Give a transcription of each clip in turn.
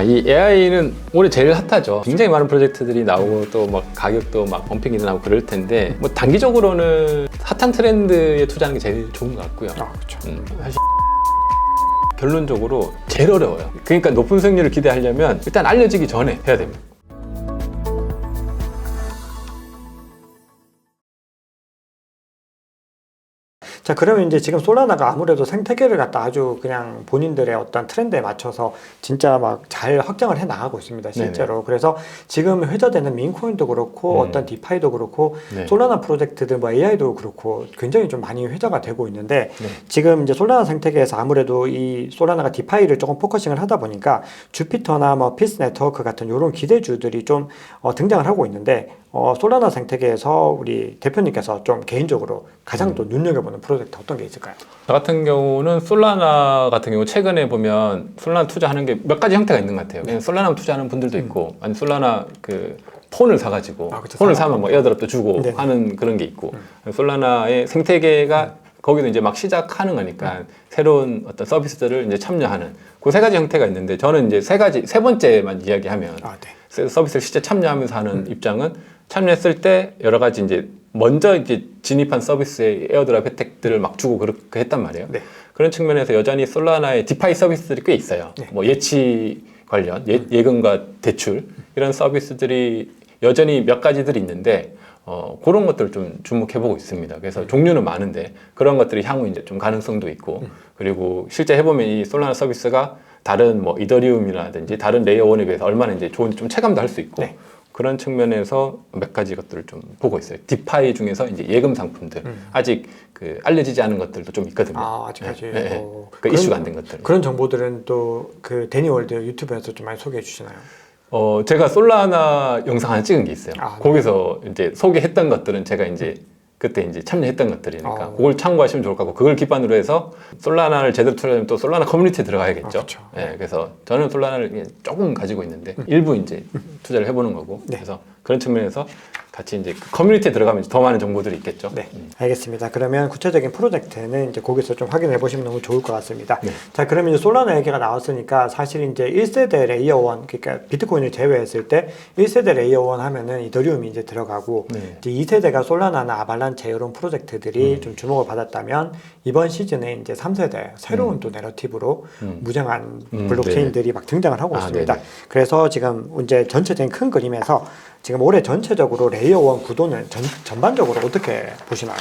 이 AI는 올해 제일 핫하죠. 굉장히 많은 프로젝트들이 나오고 또 막 가격도 막 범핑이 나오고 그럴 텐데 뭐 단기적으로는 핫한 트렌드에 투자하는 게 제일 좋은 것 같고요. 그렇죠. 사실 결론적으로 제일 어려워요. 그러니까 높은 수익률을 기대하려면 일단 알려지기 전에 해야 됩니다. 자, 그러면 이제 지금 솔라나가 아무래도 생태계를 갖다 아주 그냥 본인들의 어떤 트렌드에 맞춰서 진짜 막 잘 확장을 해 나가고 있습니다, 실제로. 네네. 그래서 지금 회자되는 민코인도 그렇고 어떤 디파이도 그렇고 네. 솔라나 프로젝트들 뭐 AI도 그렇고 굉장히 좀 많이 회자가 되고 있는데 네. 지금 이제 솔라나 생태계에서 아무래도 이 솔라나가 디파이를 조금 포커싱을 하다 보니까 주피터나 뭐 피스 네트워크 같은 이런 기대주들이 좀 등장을 하고 있는데 솔라나 생태계에서 우리 대표님께서 좀 개인적으로 가장 또 눈여겨보는 프로젝트 어떤 게 있을까요? 저 같은 경우는 솔라나 같은 경우 최근에 보면 솔라나 투자하는 게 몇 가지 형태가 있는 것 같아요. 그냥 솔라나 투자하는 분들도 있고 아니 솔라나 그 폰을 사가지고 폰을 사면 뭐 에어드랍도 주고 네네. 하는 그런 게 있고 솔라나의 생태계가 거기도 이제 막 시작하는 거니까 새로운 어떤 서비스들을 이제 참여하는 그 세 가지 형태가 있는데 저는 이제 세 번째만 이야기하면 네. 서비스를 실제 참여하면서 하는 입장은 참여했을 때 여러 가지 이제 먼저 이제 진입한 서비스의 에어드랍 혜택들을 막 주고 그렇게 했단 말이에요. 네. 그런 측면에서 여전히 솔라나의 디파이 서비스들이 꽤 있어요. 네. 뭐 예치 관련, 예금과 대출 이런 서비스들이 여전히 몇 가지들이 있는데 그런 것들을 좀 주목해보고 있습니다. 그래서 종류는 많은데 그런 것들이 향후 이제 좀 가능성도 있고 그리고 실제 해보면 이 솔라나 서비스가 다른 뭐 이더리움이라든지 다른 레이어 1에 비해서 얼마나 이제 좋은지 좀 체감도 할 수 있고 네. 그런 측면에서 몇 가지 것들을 좀 보고 있어요. 디파이 중에서 이제 예금 상품들 아직 그 알려지지 않은 것들도 좀 있거든요. 아직까지. 네. 그 이슈가 안 된 것들. 그런 정보들은 또 그 데니월드 유튜브에서 좀 많이 소개해 주시나요? 제가 솔라나 영상 하나 찍은 게 있어요. 거기서 이제 소개했던 것들은 제가 이제 그때 이제 참여했던 것들이니까 그걸 참고하시면 좋을 것 같고 그걸 기반으로 해서 솔라나를 제대로 투자하면 또 솔라나 커뮤니티에 들어가야겠죠. 그렇죠. 네, 그래서 저는 솔라나를 조금 가지고 있는데 일부 이제 투자를 해보는 거고 네. 그래서 그런 측면에서 같이 이제 그 커뮤니티에 들어가면 더 많은 정보들이 있겠죠. 네, 알겠습니다. 그러면 구체적인 프로젝트는 이제 거기서 좀 확인해 보시면 너무 좋을 것 같습니다. 네. 자, 그러면 이제 솔라나 얘기가 나왔으니까 사실 이제 1세대 레이어 1, 그러니까 비트코인을 제외했을 때 1세대 레이어 1 하면은 이더리움이 이제 들어가고 네. 이제 2세대가 솔라나나 아발란체 이런 프로젝트들이 좀 주목을 받았다면 이번 시즌에 이제 3세대 새로운 또 내러티브로 무장한 블록체인들이 막 등장을 하고 있습니다. 네네. 그래서 지금 이제 전체적인 큰 그림에서 지금 올해 전체적으로 레이어 1 구도는 전반적으로 어떻게 보시나요?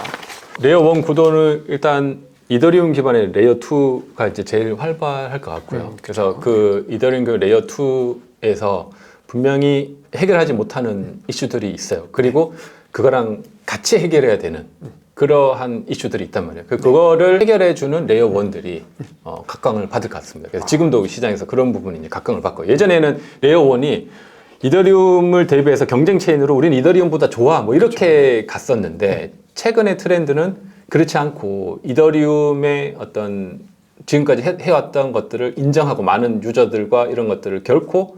레이어 1 구도는 일단 이더리움 기반의 레이어 2가 이제 제일 활발할 것 같고요. 그래서 그 이더리움 그 레이어 2에서 분명히 해결하지 못하는 이슈들이 있어요. 그리고 그거랑 같이 해결해야 되는 그러한 이슈들이 있단 말이에요. 그거를 해결해주는 레이어 1들이 각광을 받을 것 같습니다. 그래서 지금도 시장에서 그런 부분이 이제 각광을 받고 예전에는 레이어 1이 이더리움을 대비해서 경쟁 체인으로 우리는 이더리움보다 좋아 뭐 이렇게 갔었는데 최근의 트렌드는 그렇지 않고 이더리움의 어떤 지금까지 해왔던 것들을 인정하고 많은 유저들과 이런 것들을 결코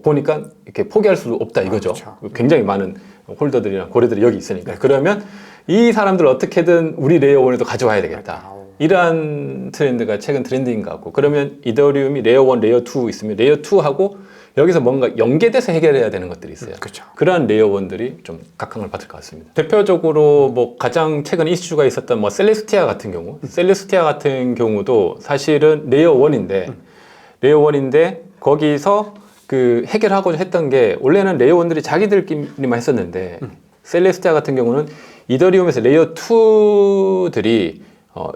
보니까 이렇게 포기할 수 없다 이거죠. 그렇죠. 굉장히 많은 홀더들이나 고래들이 여기 있으니까 그러면 이 사람들을 어떻게든 우리 레이어 1에도 가져와야 되겠다. 이러한 트렌드가 최근 트렌드인 것 같고 그러면 이더리움이 레이어 1, 레이어 2 있으면 레이어 2하고 여기서 뭔가 연계돼서 해결해야 되는 것들이 있어요. 그렇죠. 그러한 레이어 1들이 좀 각광을 받을 것 같습니다. 대표적으로 뭐 가장 최근 이슈가 있었던 뭐 셀레스티아 같은 경우, 셀레스티아 같은 경우도 사실은 레이어 1인데 거기서 그 해결하고자 했던 게 원래는 레이어 1들이 자기들끼리만 했었는데 셀레스티아 같은 경우는 이더리움에서 레이어 2들이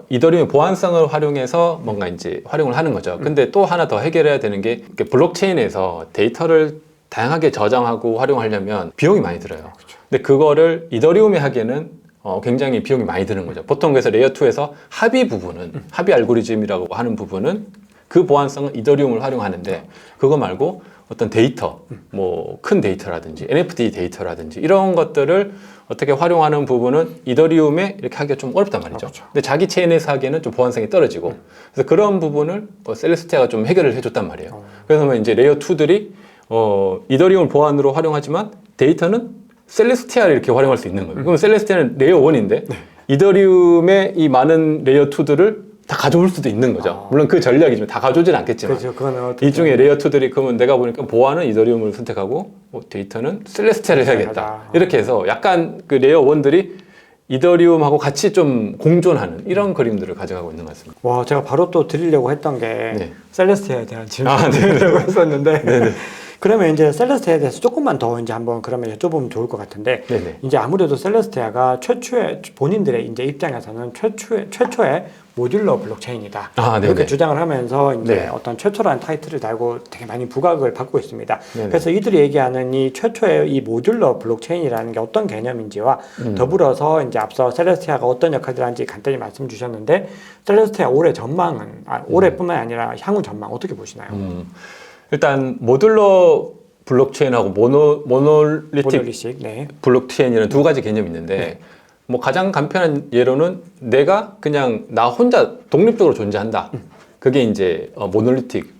이더리움의 보안성을 활용해서 뭔가 이제 활용을 하는 거죠. 근데 또 하나 더 해결해야 되는 게 블록체인에서 데이터를 다양하게 저장하고 활용하려면 비용이 많이 들어요. 근데 그거를 이더리움에 하기에는 굉장히 비용이 많이 드는 거죠. 보통 그래서 레이어 2에서 합의 알고리즘이라고 하는 부분은 그 보안성은 이더리움을 활용하는데 그거 말고 어떤 데이터, 뭐 큰 데이터라든지 NFT 데이터라든지 이런 것들을 어떻게 활용하는 부분은 이더리움에 이렇게 하기가 좀 어렵단 말이죠. 그렇죠. 근데 자기 체인에서 하기에는 좀 보안성이 떨어지고 그래서 그런 부분을 셀레스티아가 좀 해결을 해줬단 말이에요. 그래서 이제 레이어 2들이 이더리움을 보안으로 활용하지만 데이터는 셀레스티아를 이렇게 활용할 수 있는 거예요. 그럼 셀레스티아는 레이어 1인데 이더리움의 이 많은 레이어 2들을 다 가져올 수도 있는 거죠. 물론 그 전략이지만 다 가져오진 않겠지만. 그렇죠. 그거는 이 중에 레이어 2들이 그러면 내가 보니까 보안은 이더리움을 선택하고 데이터는 셀레스티아를 해야겠다. 이렇게 해서 약간 그 레이어 1들이 이더리움하고 같이 좀 공존하는 이런 그림들을 가져가고 있는 것 같습니다. 와, 제가 바로 또 드리려고 했던 게 네. 셀레스티아에 대한 질문을 드리려고 했었는데 그러면 이제 셀레스티아에 대해서 조금만 더 이제 한번 그러면 여쭤보면 좋을 것 같은데 네네. 이제 아무래도 셀레스티아가 최초의 본인들의 이제 입장에서는 최초의 모듈러 블록체인이다. 이렇게 주장을 하면서 이제 네. 어떤 최초라는 타이틀을 달고 되게 많이 부각을 받고 있습니다. 네네. 그래서 이들이 얘기하는 이 최초의 이 모듈러 블록체인이라는 게 어떤 개념인지와 더불어서 이제 앞서 셀레스티아가 어떤 역할을 하는지 간단히 말씀 주셨는데 셀레스티아 올해 전망은 올해뿐만 아니라 향후 전망 어떻게 보시나요? 일단 모듈러 블록체인하고 모놀리틱 네. 블록체인이라는 두 가지 개념이 있는데 네. 뭐 가장 간편한 예로는 내가 그냥 나 혼자 독립적으로 존재한다. 그게 이제 모놀리틱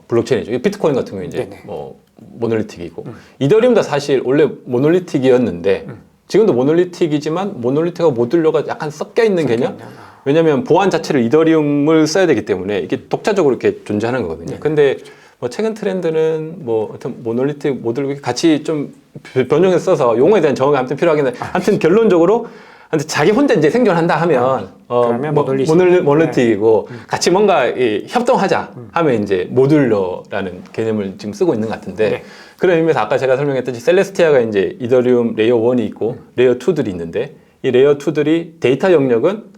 블록체인이죠. 비트코인 같은 경우 이제 뭐 모놀리틱이고 이더리움도 사실 원래 모놀리틱이었는데 지금도 모놀리틱이지만 모놀리틱하고 모듈러가 약간 섞여 있는 개념. 왜냐하면 보안 자체를 이더리움을 써야 되기 때문에 이게 독자적으로 이렇게 존재하는 거거든요. 근데 뭐 최근 트렌드는 뭐 어떤 모놀리틱 모듈 같이 좀 변형해서 써서 용어에 대한 정의가 아무튼 필요하긴 해. 아무튼 결론적으로 자기 혼자 이제 생존한다 하면 그러면 모놀리틱이고 같이 뭔가 협동하자 하면 이제 모듈러라는 개념을 지금 쓰고 있는 것 같은데 그런 의미에서 아까 제가 설명했듯이 셀레스티아가 이제 이더리움 레이어 1이 있고 레이어 2들이 있는데 이 레이어 2들이 데이터 영역은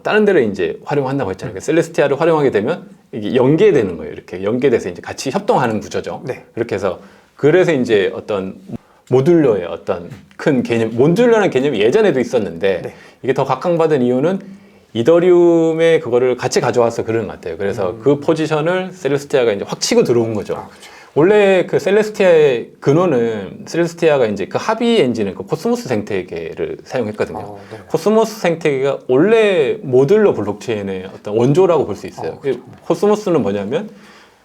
다른 데를 이제 활용한다고 했잖아요. 그러니까 셀레스티아를 활용하게 되면 이게 연계되는 거예요. 이렇게 연계돼서 이제 같이 협동하는 구조죠. 그렇게 해서 그래서 이제 어떤 모듈러의 어떤 큰 개념, 모듈러라는 개념이 예전에도 있었는데 이게 더 각광받은 이유는 이더리움에 그거를 같이 가져와서 그러는 것 같아요. 그래서 그 포지션을 셀레스티아가 이제 확 치고 들어온 거죠. 원래 그 셀레스티아의 근원은 셀레스티아가 이제 그 합의 엔진은 그 코스모스 생태계를 사용했거든요. 코스모스 생태계가 원래 모듈러 블록체인의 어떤 원조라고 볼 수 있어요. 코스모스는 뭐냐면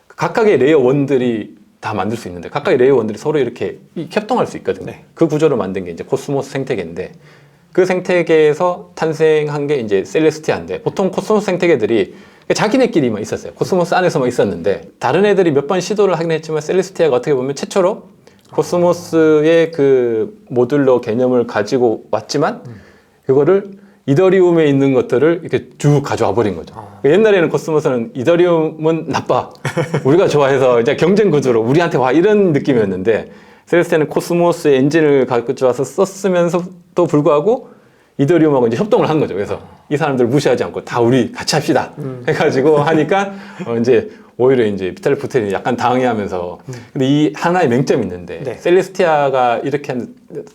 각각의 레이어 1들이 다 만들 수 있는데 각각의 레이어 1들이 서로 이렇게 협동할 수 있거든요. 그 구조를 만든 게 이제 코스모스 생태계인데 그 생태계에서 탄생한 게 이제 셀레스티아인데 보통 코스모스 생태계들이 자기네끼리만 있었어요. 코스모스 안에서만 있었는데 다른 애들이 몇 번 시도를 하긴 했지만 셀레스티아가 어떻게 보면 최초로 코스모스의 그 모듈러 개념을 가지고 왔지만 그거를 이더리움에 있는 것들을 이렇게 쭉 가져와 버린 거죠. 옛날에는 코스모스는 이더리움은 나빠. 우리가 좋아해서 이제 경쟁 구조로 우리한테 와 이런 느낌이었는데 셀레스티아는 코스모스의 엔진을 가져와서 썼으면서도 불구하고 이더리움하고 이제 협동을 한 거죠. 그래서 이 사람들 무시하지 않고 다 우리 같이 합시다. 해가지고 하니까 이제 오히려 이제 비탈릭 부테린이 약간 당황해하면서 근데 이 하나의 맹점이 있는데 셀레스티아가 이렇게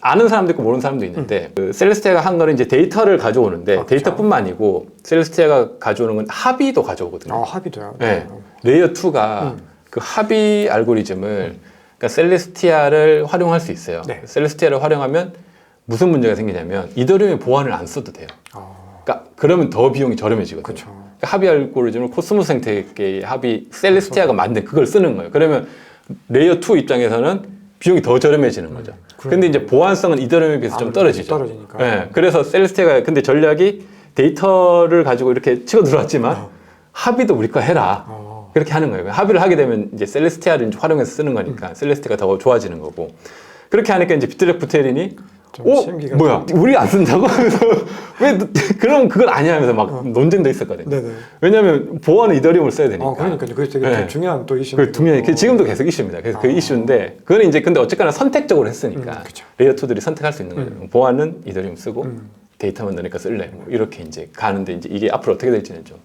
아는 사람도 있고 모르는 사람도 있는데 그 셀레스티아가 한 거는 이제 데이터를 가져오는데 데이터뿐만 아니고 셀레스티아가 가져오는 건 합의도 가져오거든요. 합의도요? 네. 레이어 2가 그 합의 알고리즘을 그러니까 셀레스티아를 활용할 수 있어요. 셀레스티아를 활용하면 무슨 문제가 생기냐면 이더리움의 보안을 안 써도 돼요. 그러니까 그러면 더 비용이 저렴해지거든요. 그러니까 합의 알고리즘을 코스모스 생태계의 합의 셀레스티아가 만든 그걸 쓰는 거예요. 그러면 레이어 2 입장에서는 비용이 더 저렴해지는 거죠. 근데 이제 보안성은 이더리움에 비해서 좀 떨어지죠. 떨어지니까. 네. 그래서 셀레스티아가 근데 전략이 데이터를 가지고 이렇게 치고 들어왔지만 합의도 우리 거 해라. 그렇게 하는 거예요. 합의를 하게 되면 이제 셀레스티아를 이제 활용해서 쓰는 거니까 셀레스티아가 더 좋아지는 거고. 그렇게 하니까 이제 비탈릭 부테린이 뭐야 우리 안 쓴다고? 왜 그럼 그건 아니야 하면서 막 논쟁도 있었거든요. 왜냐하면 보안은 이더리움을 써야 되니까. 그러니까 그게 되게 중요한 또 이슈. 지금도 계속 이슈입니다. 그래서 그 이슈인데 그거는 이제 근데 어쨌거나 선택적으로 했으니까 레이어 2들이 선택할 수 있는 거죠. 보안은 이더리움 쓰고 데이터만 넣으니까 쓸래. 뭐 이렇게 이제 가는데 이제 이게 앞으로 어떻게 될지는 좀.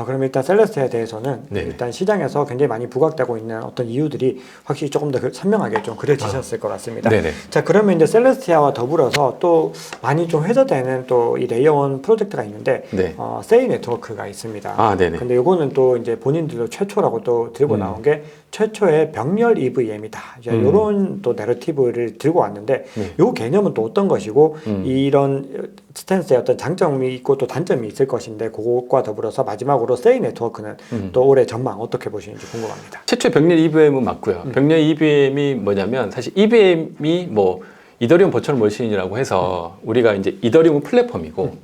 그럼 일단 셀레스티아에 대해서는 일단 시장에서 굉장히 많이 부각되고 있는 어떤 이유들이 확실히 조금 더 선명하게 좀 그려지셨을 것 같습니다. 자, 그러면 이제 셀레스티아와 더불어서 또 많이 좀 회자되는 또 이 레이어 1 프로젝트가 있는데 세이 네트워크가 있습니다. 근데 요거는 또 이제 본인들도 최초라고 또 들고 나온 게 최초의 병렬 EVM이다. 이런 또 내러티브를 들고 왔는데 요 개념은 또 어떤 것이고 이런 스탠스의 어떤 장점이 있고 또 단점이 있을 것인데 그것과 더불어서 마지막으로 세이 네트워크는 또 올해 전망 어떻게 보시는지 궁금합니다. 최초의 병렬 EVM은 맞고요. 병렬 EVM이 뭐냐면 사실 EVM이 뭐 이더리움 버추얼 머신이라고 해서 우리가 이제 이더리움은 플랫폼이고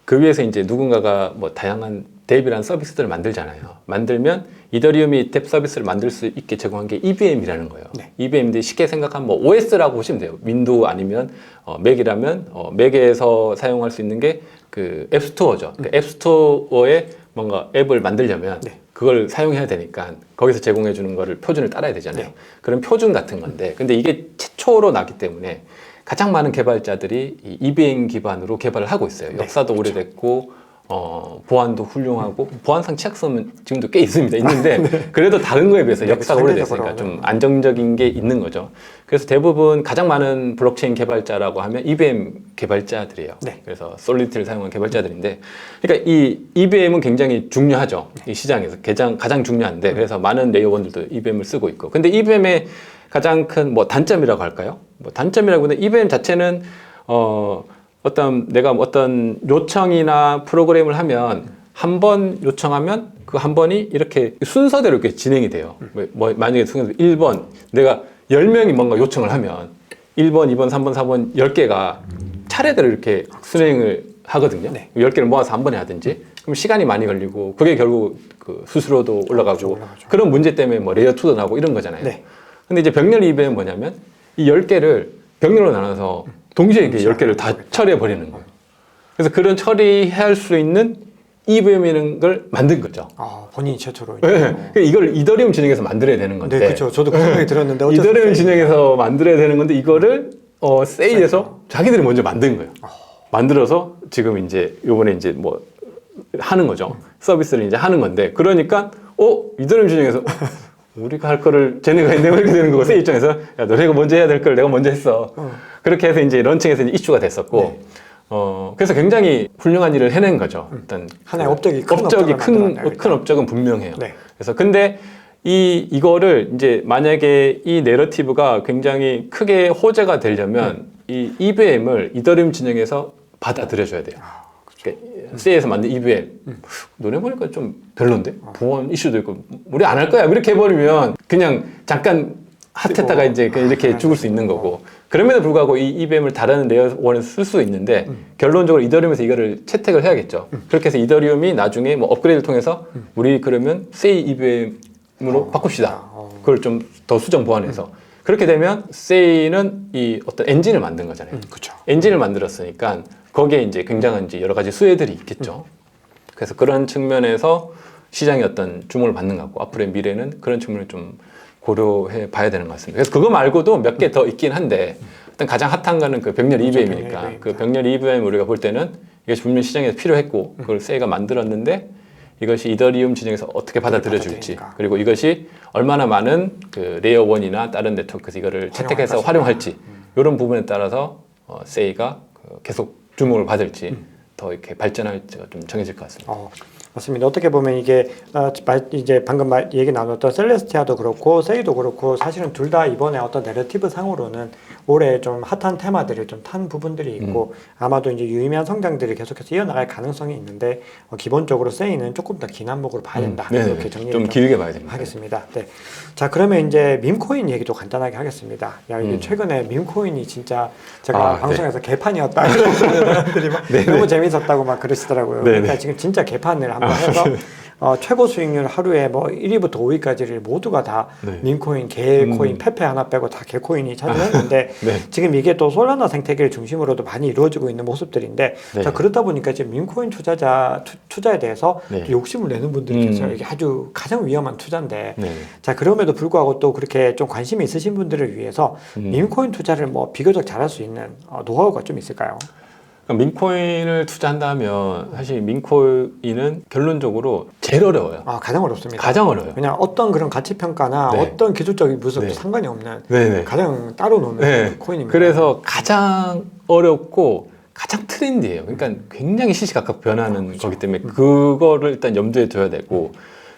그 위에서 이제 누군가가 뭐 다양한 뎁이라는 서비스들을 만들잖아요. 만들면 이더리움이 뎁 서비스를 만들 수 있게 제공한 게 EVM이라는 거예요. 네. EVM인데 쉽게 생각하면 뭐 OS라고 보시면 돼요. 윈도우 아니면 맥이라면 맥에서 사용할 수 있는 게 그 앱스토어죠. 그 앱스토어에 뭔가 앱을 만들려면 네. 그걸 사용해야 되니까 거기서 제공해 주는 거를 표준을 따라야 되잖아요. 네. 그런 표준 같은 건데 근데 이게 최초로 나기 때문에 가장 많은 개발자들이 이 EVM 기반으로 개발을 하고 있어요. 네, 역사도 그렇죠. 오래됐고 보안도 훌륭하고 보안상 취약점은 지금도 꽤 있습니다. 있는데 그래도 다른 거에 비해서 네, 역사가 오래됐으니까 좀 안정적인 게 있는 거죠. 그래서 대부분 가장 많은 블록체인 개발자라고 하면 EVM 개발자들이에요. 네. 그래서 솔리드를 사용한 개발자들인데 그러니까 이 EVM은 굉장히 중요하죠. 이 시장에서 가장 중요한데 그래서 많은 레이어원들도 EVM을 쓰고 있고 근데 EVM의 가장 큰 뭐 단점이라고 할까요? 뭐 단점이라고는 EVM 자체는 내가 어떤 요청이나 프로그램을 하면 한 번 요청하면 그 한 번이 이렇게 순서대로 이렇게 진행이 돼요. 뭐 만약에 1번 내가 10명이 뭔가 요청을 하면 1번, 2번, 3번, 4번 10개가 차례대로 이렇게 순행을 하거든요. 네. 10개를 모아서 한 번에 하든지 그럼 시간이 많이 걸리고 그게 결국 그 수수료도 올라가고 올라가죠. 그런 문제 때문에 뭐 레이어 2도 나고 이런 거잖아요. 네. 근데 이제 병렬 EVM은 뭐냐면 이 10개를 병렬로 나눠서 동시에 이렇게 10개를 다 처리해 버리는 거예요. 그래서 그런 처리할 수 있는 EVM이라는 걸 만든 거죠. 본인이 최초로. 네. 그러니까 이걸 이더리움 진영에서 만들어야 되는 건데. 네, 그렇죠. 저도 그 생각이 들었는데 이더리움 진영에서 만들어야 되는 건데 이거를 세이에서 자기들이 먼저 만든 거예요. 만들어서 지금 이제 요번에 이제 뭐 하는 거죠. 서비스를 이제 하는 건데 그러니까 이더리움 진영에서 우리가 할 거를 쟤네가 했네 이렇게 되는 거고 세이 입장에서 야 너네가 먼저 해야 될 걸 내가 먼저 했어. 그렇게 해서 이제 런칭에서 이제 이슈가 됐었고 네. 그래서 굉장히 훌륭한 일을 해낸 거죠. 일단 하나의 큰 업적은 분명해요. 네. 그래서 근데 이거를 이제 만약에 이 내러티브가 굉장히 크게 호재가 되려면 이 EVM을 이더리움 진영에서 받아들여줘야 돼요. 세이에서 만든 EVM 너네 보니까 좀 별론데 보안 이슈도 있고 우리 안 할 거야 이렇게 해버리면 그냥 잠깐 핫했다가 이제 이렇게 죽을 수 있는 거고 그럼에도 불구하고 이 EVM을 다른 레이어원에서 쓸 수 있는데 결론적으로 이더리움에서 이거를 채택을 해야겠죠. 그렇게 해서 이더리움이 나중에 뭐 업그레이드를 통해서 우리 그러면 세이 EVM으로 바꿉시다. 그걸 좀 더 수정 보완해서 그렇게 되면 세이는 이 어떤 엔진을 만든 거잖아요. 그렇죠. 엔진을 만들었으니까 거기에 이제 굉장한 이제 여러 가지 수혜들이 있겠죠. 그래서 그런 측면에서 시장의 어떤 주목을 받는 것 같고 앞으로의 미래는 그런 측면을 좀 고려해 봐야 되는 것 같습니다. 그래서 그거 말고도 몇 개 더 있긴 한데 일단 가장 핫한 거는 그 병렬 EVM이니까 그 병렬 EVM 우리가 볼 때는 이게 분명 시장에서 필요했고 그걸 세이가 만들었는데 이것이 이더리움 진영에서 어떻게 받아들여질지 그리고 이것이 얼마나 많은 그 레이어 1이나 다른 네트워크에서 이거를 채택해서 활용할지 이런 부분에 따라서 세이가 계속 주목을 받을지 더 이렇게 발전할지가 좀 정해질 것 같습니다. 맞습니다. 어떻게 보면 이게 이제 방금 얘기 나눴던 셀레스티아도 그렇고 세이도 그렇고 사실은 둘 다 이번에 어떤 내러티브 상으로는 올해 좀 핫한 테마들을 좀 탄 부분들이 있고 아마도 이제 유의미한 성장들이 계속해서 이어나갈 가능성이 있는데 기본적으로 세이는 조금 더 긴 한목으로 봐야 된다. 이렇게 정리를 좀 길게 봐야 됩니다. 하겠습니다. 네. 자 그러면 이제 밈코인 얘기도 간단하게 하겠습니다. 이게 최근에 밈코인이 진짜 제가 방송에서 개판이었다 이런 사람들이 막 너무 재밌었다고 막 그러시더라고요. 그러니까 지금 진짜 개판을 한번 해서 최고 수익률 하루에 뭐 1위부터 5위까지를 모두가 다 밈코인, 개코인, 페페 하나 빼고 다 개코인이 차지했는데 지금 이게 또 솔라나 생태계를 중심으로도 많이 이루어지고 있는 모습들인데 자 그렇다 보니까 지금 밈코인 투자에 대해서 욕심을 내는 분들이 계세요. 이게 아주 가장 위험한 투자인데 자 그럼에도 불구하고 또 그렇게 좀 관심이 있으신 분들을 위해서 밈코인 투자를 뭐 비교적 잘할 수 있는 노하우가 좀 있을까요? 민코인을 투자한다면 사실 민코인은 결론적으로 제일 어려워요. 가장 어렵습니다. 가장 어려워요. 그냥 어떤 그런 가치 평가나 어떤 기술적인 분석도 상관이 없는 가장 따로 노는 코인입니다. 그래서 가장 어렵고 가장 트렌디해요. 그러니까 굉장히 시시각각 변하는 거기 때문에 그거를 일단 염두에 둬야 되고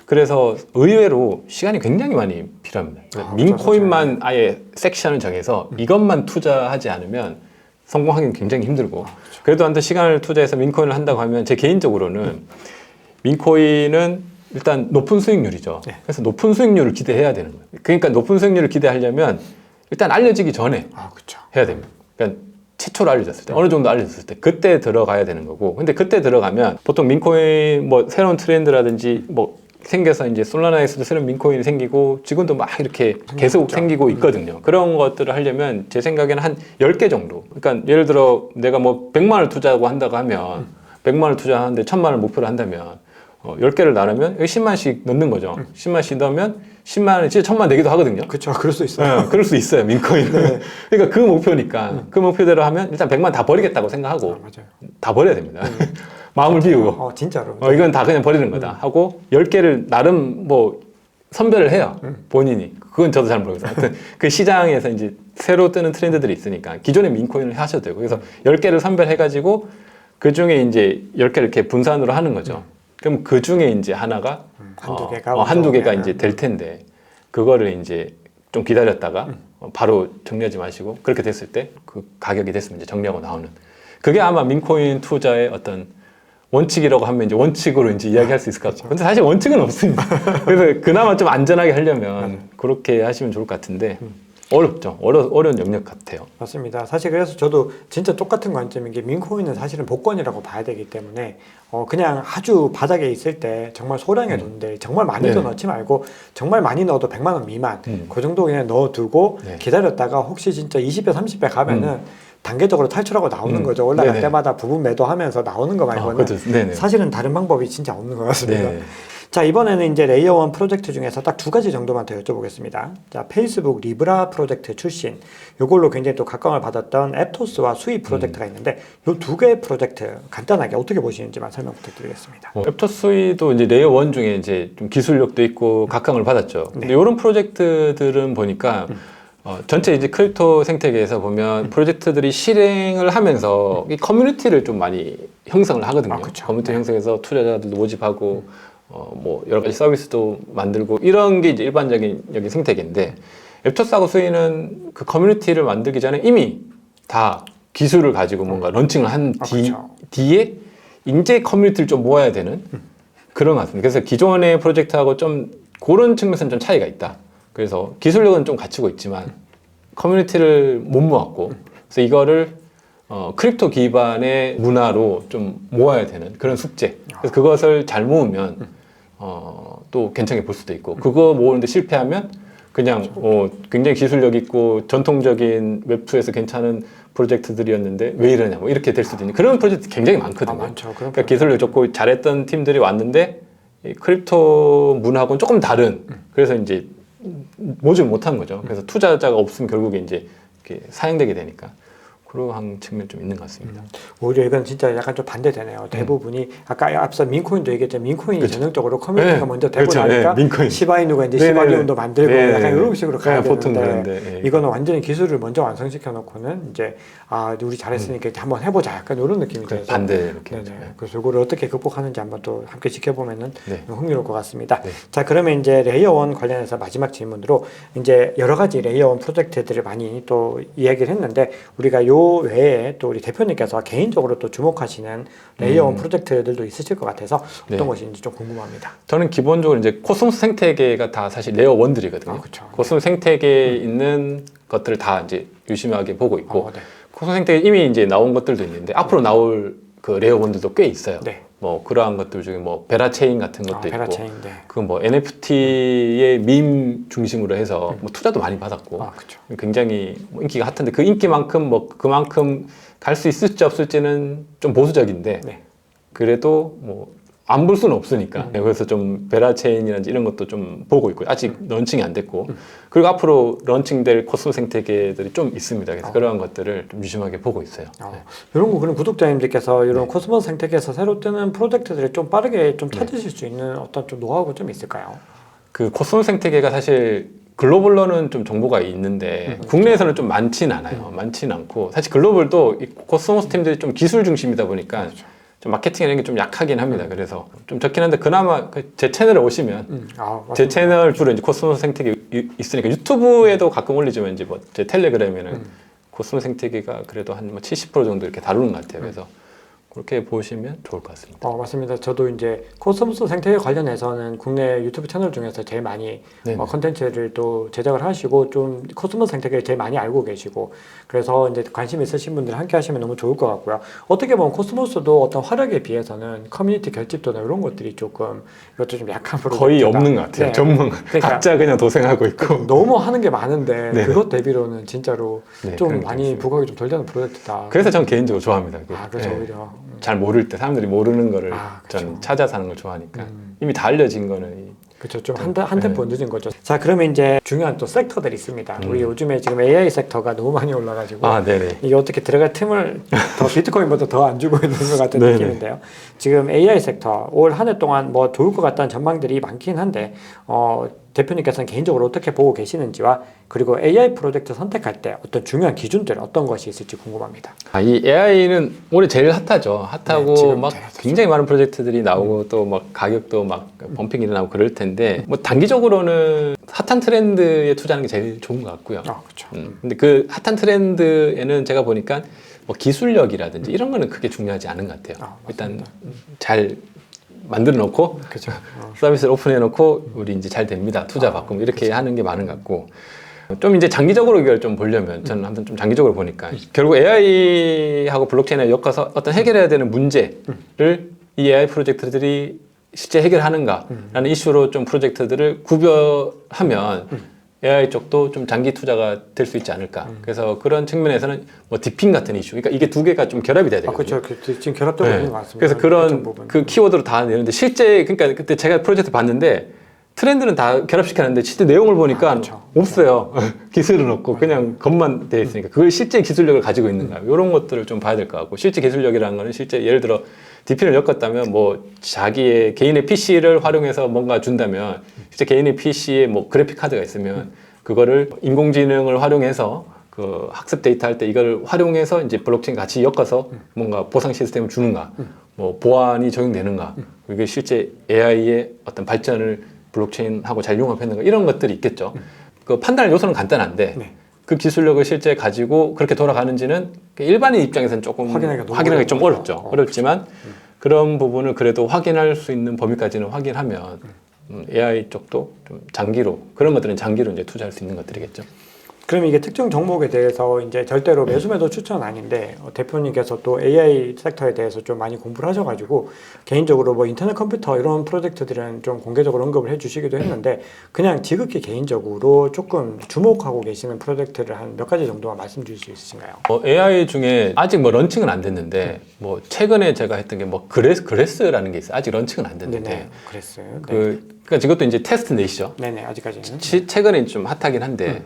그래서 의외로 시간이 굉장히 많이 필요합니다. 민코인만 아예 섹션을 정해서 이것만 투자하지 않으면 성공하기는 굉장히 힘들고 그래도 한번 시간을 투자해서 민코인을 한다고 하면 제 개인적으로는 민코인은 일단 높은 수익률이죠. 그래서 높은 수익률을 기대해야 되는 거예요. 그러니까 높은 수익률을 기대하려면 일단 알려지기 전에 해야 됩니다. 그러니까 최초로 알려졌을 때, 어느 정도 알려졌을 때, 그때 들어가야 되는 거고. 근데 그때 들어가면 보통 민코인 뭐 새로운 트렌드라든지 뭐 생겨서 이제 솔라나에서도 새로운 민코인이 생기고 지금도 막 이렇게 계속 생기고 있거든요. 그런 것들을 하려면 제 생각에는 한 10개 정도. 그러니까 예를 들어 내가 뭐 100만 원을 투자하고 한다고 하면 100만 원을 투자하는데 1000만 원을 목표로 한다면 10개를 나누면 여기 10만씩 넣는 거죠. 10만씩 넣으면 10만 원이 진짜 1000만 내기도 하거든요. 그렇죠. 그럴 수 있어요. 네, 그럴 수 있어요, 민코인은. 네. 그러니까 그 목표니까 그 목표대로 하면 일단 100만 다 버리겠다고 생각하고 맞아요. 다 버려야 됩니다. 마음을 비우고 진짜로. 이건 다 그냥 버리는 거다 하고 10개를 나름 뭐 선별을 해요. 본인이. 그건 저도 잘 모르겠어요. 하여튼 그 시장에서 이제 새로 뜨는 트렌드들이 있으니까 기존의 민코인을 하셔도 되고 그래서 10개를 선별해가지고 그 중에 이제 10개를 이렇게 분산으로 하는 거죠. 그럼 그 중에 이제 하나가 한두 개가 이제 될 텐데 그거를 이제 좀 기다렸다가 바로 정리하지 마시고 그렇게 됐을 때 그 가격이 됐으면 이제 정리하고 나오는 그게 아마 민코인 투자의 어떤 원칙이라고 하면 이제 원칙으로 이제 이야기할 수 있을 것 같고 근데 사실 원칙은 없습니다. 그래서 그나마 좀 안전하게 하려면 그렇게 하시면 좋을 것 같은데 어렵죠. 어려운 영역 같아요. 맞습니다. 사실 그래서 저도 진짜 똑같은 관점인 게 민코인은 사실은 복권이라고 봐야 되기 때문에 그냥 아주 바닥에 있을 때 정말 소량의 돈들 정말 많이도 넣지 말고 정말 많이 넣어도 100만 원 미만 그 정도 그냥 넣어두고 기다렸다가 혹시 진짜 20배 30배 가면은 단계적으로 탈출하고 나오는 거죠. 올라갈 때마다 부분 매도하면서 나오는 거 말고는 사실은 다른 방법이 진짜 없는 것 같습니다. 자, 이번에는 이제 레이어 1 프로젝트 중에서 딱 2가지 정도만 더 여쭤보겠습니다. 자, 페이스북 리브라 프로젝트 출신, 요걸로 굉장히 또 각광을 받았던 앱토스와 수이 프로젝트가 있는데, 요 2개의 프로젝트 간단하게 어떻게 보시는지만 설명 부탁드리겠습니다. 앱토스 수이도 이제 레이어 1 중에 이제 좀 기술력도 있고 각광을 받았죠. 근데 이런 프로젝트들은 보니까 전체 이제 크립토 생태계에서 보면 프로젝트들이 실행을 하면서 이 커뮤니티를 좀 많이 형성을 하거든요. 커뮤니티 형성해서 투자자들도 모집하고 뭐 여러 가지 서비스도 만들고 이런 게 이제 일반적인 여기 생태계인데 앱토스하고 수이는 그 커뮤니티를 만들기 전에 이미 다 기술을 가지고 뭔가 런칭을 한 뒤에 이제 커뮤니티를 좀 모아야 되는 그런 것 같습니다. 그래서 기존의 프로젝트하고 좀 그런 측면에서는 좀 차이가 있다. 그래서 기술력은 좀 갖추고 있지만 커뮤니티를 못 모았고 그래서 이거를 크립토 기반의 문화로 좀 모아야 되는 그런 숙제. 그래서 그것을 잘 모으면 또 괜찮게 볼 수도 있고 그거 모으는데 실패하면 그냥 굉장히 기술력 있고 전통적인 웹2에서 괜찮은 프로젝트들이었는데 왜 이러냐 뭐 이렇게 될 수도 있는 그런 프로젝트 굉장히 많거든요. 많죠. 그러니까 기술력 좋고 잘했던 팀들이 왔는데 이 크립토 문화하고는 조금 다른 그래서 이제 모집을 못한 거죠. 그래서 투자자가 없으면 결국에 이제 이렇게 사양되게 되니까 그러한 측면이 좀 있는 것 같습니다. 오히려 이건 진짜 약간 좀 반대되네요. 대부분이 아까 앞서 민코인도 얘기했지만 민코인이 전형적으로 커뮤니티가 먼저 되고 나니까 시바이누가 이제 시바리온도 만들고 약간 이런 식으로 가야 되는데 이거는 완전히 기술을 먼저 완성시켜 놓고는 이제 우리 잘했으니까 한번 해보자 약간 이런 느낌이 들어서 반대 이렇게. 그래서 이거를 어떻게 극복하는지 한번 또 함께 지켜보면은 흥미로울 것 같습니다. 자, 그러면 이제 레이어 1 관련해서 마지막 질문으로 이제 여러 가지 레이어 1 프로젝트들을 많이 또 이야기를 했는데 우리가 요 외에 또 우리 대표님께서 개인적으로 또 주목하시는 레이어 1 프로젝트들도 있으실 것 같아서 어떤 것인지 좀 궁금합니다. 저는 기본적으로 이제 코스모스 생태계가 다 사실 레이어 1들이거든요. 코스모스 생태계에 있는 것들을 다 이제 유심하게 보고 있고 코스모스 생태계 이미 이제 나온 것들도 있는데 앞으로 나올 그 레이어 1들도 꽤 있어요. 뭐 그러한 것들 중에 뭐 베라체인 같은 것도 있고 그 뭐 NFT의 밈 중심으로 해서 뭐 투자도 많이 받았고 굉장히 뭐 인기가 핫한데 그 인기만큼 뭐 그만큼 갈 수 있을지 없을지는 좀 보수적인데 그래도 뭐 안 볼 수는 없으니까 그래서 좀 베라체인이라든지 이런 것도 좀 보고 있고 아직 런칭이 안 됐고 그리고 앞으로 런칭될 코스모 생태계들이 좀 있습니다. 그래서 그러한 것들을 좀 유심하게 보고 있어요. 이런 거 그럼 구독자님들께서 이런 코스모 생태계에서 새로 뜨는 프로젝트들을 좀 빠르게 좀 찾으실 수 있는 어떤 좀 노하우가 좀 있을까요? 그 코스모 생태계가 사실 글로벌로는 좀 정보가 있는데 국내에서는 좀 많지는 않아요. 많지는 않고 사실 글로벌도 이 코스모스 팀들이 좀 기술 중심이다 보니까 좀 마케팅 이런 게 좀 약하긴 합니다. 그래서 좀 적긴 한데 그나마 제 채널에 오시면 제 채널 주로 이제 코스모스 생태계 있으니까 유튜브에도 가끔 올리지만 이제 뭐 제 텔레그램에는 코스모스 생태계가 그래도 한 뭐 70% 정도 이렇게 다루는 것 같아요. 그래서 그렇게 보시면 좋을 것 같습니다. 맞습니다. 저도 이제 코스모스 생태계 관련해서는 국내 유튜브 채널 중에서 제일 많이 컨텐츠를 또 제작을 하시고 좀 코스모스 생태계를 제일 많이 알고 계시고 그래서 이제 관심 있으신 분들 함께 하시면 너무 좋을 것 같고요. 어떻게 보면 코스모스도 어떤 화력에 비해서는 커뮤니티 결집도나 이런 것들이 조금 이것도 좀 약한 프로젝트다. 거의 없는 것 같아요. 네. 전문 그러니까 각자 그냥 도생하고 있고 너무 하는 게 많은데 네. 그것 대비로는 진짜로 네, 좀 그런 게 많이 있습니다. 부각이 좀 덜 되는 프로젝트다. 그래서 전 개인적으로 좋아합니다. 그렇죠. 네. 오히려. 잘 모를 때 사람들이 모르는 거를 그렇죠. 전 찾아서 하는 걸 좋아하니까 이미 다 알려진 거는 그렇죠. 좀 한 템포 늦은 거죠. 자, 그러면 이제 중요한 또 섹터들이 있습니다. 우리 요즘에 지금 AI 섹터가 너무 많이 올라가지고 네네. 이게 어떻게 들어갈 틈을 더 비트코인보다 더 안 주고 있는 것 같은 네네. 느낌인데요. 지금 AI 섹터 올 한 해 동안 뭐 좋을 것 같다는 전망들이 많긴 한데 대표님께서는 개인적으로 어떻게 보고 계시는지와 그리고 AI 프로젝트 선택할 때 어떤 중요한 기준들 어떤 것이 있을지 궁금합니다. 이 AI는 올해 제일 핫하죠. 핫하고 지금 막 제일 핫하죠. 굉장히 많은 프로젝트들이 나오고 또 막 가격도 막 범핑이 일어나고 그럴 텐데 뭐 단기적으로는 핫한 트렌드에 투자하는 게 제일 좋은 것 같고요. 그렇죠. 근데 그 핫한 트렌드에는 제가 보니까 뭐 기술력이라든지 이런 거는 크게 중요하지 않은 것 같아요. 일단 잘 만들어 놓고 그렇죠. 서비스를 오픈해 놓고 우리 이제 잘 됩니다. 투자 받고 뭐 이렇게 하는 게 많은 것 같고 좀 이제 장기적으로 이걸 좀 보려면 저는 한번 좀 장기적으로 보니까 결국 AI하고 블록체인을 엮어서 어떤 해결해야 되는 문제를 이 AI 프로젝트들이 실제 해결하는가라는 이슈로 좀 프로젝트들을 구별하면 AI 쪽도 좀 장기 투자가 될 수 있지 않을까. 그래서 그런 측면에서는 뭐 디핑 같은 이슈, 그러니까 이게 두 개가 좀 결합이 돼야 되거든요. 그렇죠. 지금 결합되고 있는 것 같습니다. 그래서 그런 그 키워드로 다 내는데 실제 그러니까 그때 제가 프로젝트 봤는데 트렌드는 다 결합시켰는데 실제 내용을 보니까 그렇죠. 없어요. 기술은 없고 그냥 겉만 돼 있으니까 그걸 실제 기술력을 가지고 있는가 이런 것들을 좀 봐야 될 것 같고 실제 기술력이라는 거는 실제 예를 들어 DP를 엮었다면 뭐 자기의 개인의 PC를 활용해서 뭔가 준다면 실제 개인의 PC에 뭐 그래픽 카드가 있으면 그거를 인공지능을 활용해서 그 학습 데이터 할 때 이걸 활용해서 이제 블록체인 같이 엮어서 뭔가 보상 시스템을 주는가 뭐 보안이 적용되는가 이게 실제 AI의 어떤 발전을 블록체인하고 잘 융합했는가 이런 것들이 있겠죠. 그 판단할 요소는 간단한데 그 기술력을 실제 가지고 그렇게 돌아가는지는 일반인 입장에서는 조금 확인하기 좀 어렵죠. 어렵지만 그런 부분을 그래도 확인할 수 있는 범위까지는 확인하면 AI 쪽도 좀 장기로 그런 것들은 장기로 이제 투자할 수 있는 것들이겠죠. 그럼 이게 특정 종목에 대해서 이제 절대로 매수 매도 추천 아닌데 대표님께서 또 AI 섹터에 대해서 좀 많이 공부를 하셔가지고 개인적으로 뭐 인터넷 컴퓨터 이런 프로젝트들은 좀 공개적으로 언급을 해주시기도 했는데 그냥 지극히 개인적으로 조금 주목하고 계시는 프로젝트를 한 몇 가지 정도만 말씀 주실 수 있으신가요? AI 중에 아직 뭐 런칭은 안 됐는데 뭐 최근에 제가 했던 게 뭐 그레스라는 게 있어요. 아직 런칭은 안 됐는데 그랬어요. 그러니까 이것도 이제 테스트 넷이죠. 네네 아직까지는. 최근에 좀 핫하긴 한데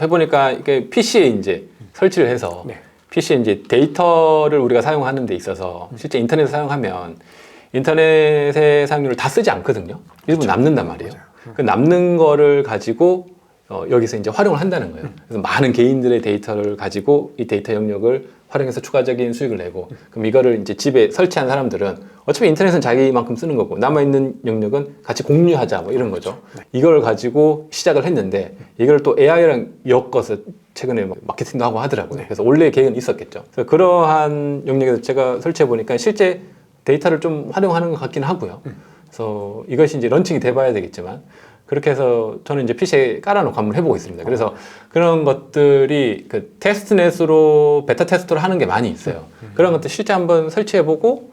해보니까 이게 PC에 이제 설치를 해서 PC에 이제 데이터를 우리가 사용하는 데 있어서 실제 인터넷을 사용하면 인터넷의 사용료를 다 쓰지 않거든요. 일부 남는단 말이에요. 그 남는 거를 가지고 여기서 이제 활용을 한다는 거예요. 그래서 많은 개인들의 데이터를 가지고 이 데이터 영역을 활용해서 추가적인 수익을 내고 그럼 이거를 이제 집에 설치한 사람들은 어차피 인터넷은 자기만큼 쓰는 거고 남아있는 영역은 같이 공유하자 뭐 이런 거죠. 이걸 가지고 시작을 했는데 이걸 또 AI랑 엮어서 최근에 마케팅도 하고 하더라고요. 그래서 원래 계획은 있었겠죠. 그래서 그러한 영역에서 제가 설치해 보니까 실제 데이터를 좀 활용하는 것 같긴 하고요. 그래서 이것이 이제 런칭이 돼봐야 되겠지만 그렇게 해서 저는 이제 PC에 깔아놓고 한번 해보고 있습니다. 그래서 그런 것들이 그 테스트넷으로 베타 테스트로 하는 게 많이 있어요. 그런 것들 실제 한번 설치해보고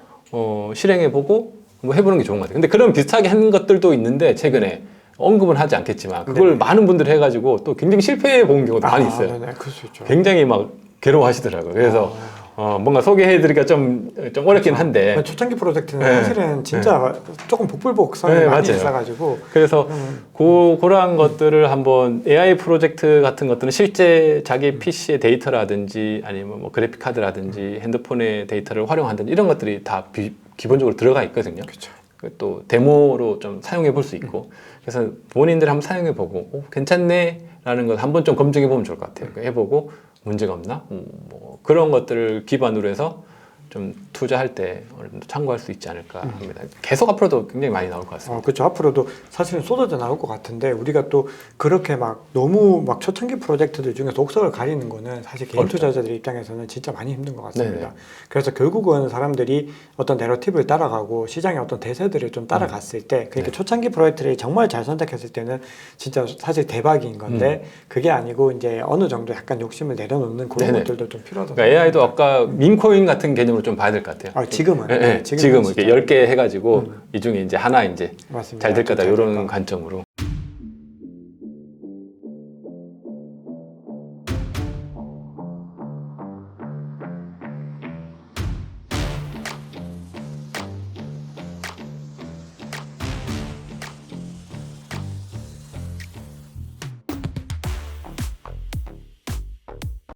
실행해보고 뭐 해보는 게 좋은 것 같아요. 근데 그런 비슷하게 한 것들도 있는데 최근에 언급은 하지 않겠지만 그걸 많은 분들이 해가지고 또 굉장히 실패해 본 경우도 많이 있어요. 그럴 수 있죠. 굉장히 막 괴로워하시더라고요. 그래서 뭔가 소개해드리기가 좀 어렵긴 한데 초창기 프로젝트는 사실은 진짜 조금 복불복성이 많이 있어가지고 그래서 그러한 것들을 한번 AI 프로젝트 같은 것들은 실제 자기 PC의 데이터라든지 아니면 뭐 그래픽 카드라든지 핸드폰의 데이터를 활용한다든지 이런 것들이 다 기본적으로 들어가 있거든요. 그렇죠. 또 데모로 좀 사용해 볼 수 있고 그래서 본인들이 한번 사용해 보고 괜찮네 라는 걸 한번 좀 검증해 보면 좋을 것 같아요. 해보고 문제가 없나? 뭐 그런 것들을 기반으로 해서 좀 투자할 때 어느 정도 참고할 수 있지 않을까 합니다. 계속 앞으로도 굉장히 많이 나올 것 같습니다. 그렇죠. 앞으로도 사실은 쏟아져 나올 것 같은데 우리가 또 그렇게 막 너무 막 초창기 프로젝트들 중에서 옥석을 가리는 거는 사실 개인 어렵죠. 투자자들 입장에서는 진짜 많이 힘든 것 같습니다. 네네. 그래서 결국은 사람들이 어떤 내러티브를 따라가고 시장의 어떤 대세들을 좀 따라갔을 때 그러니까 네. 초창기 프로젝트를 정말 잘 선택했을 때는 진짜 사실 대박인 건데 그게 아니고 이제 어느 정도 약간 욕심을 내려놓는 그런 네네. 것들도 좀 필요하다고 그러니까 AI도 아까 밈코인 같은 개념으로 좀 봐야 될 것 같아요. 지금은 네, 네. 지금은 지금은 진짜. 이렇게 10개 해가지고 이 중에 이제 하나 이제 맞습니다. 잘 될 거다 잘 이런 될까. 관점으로.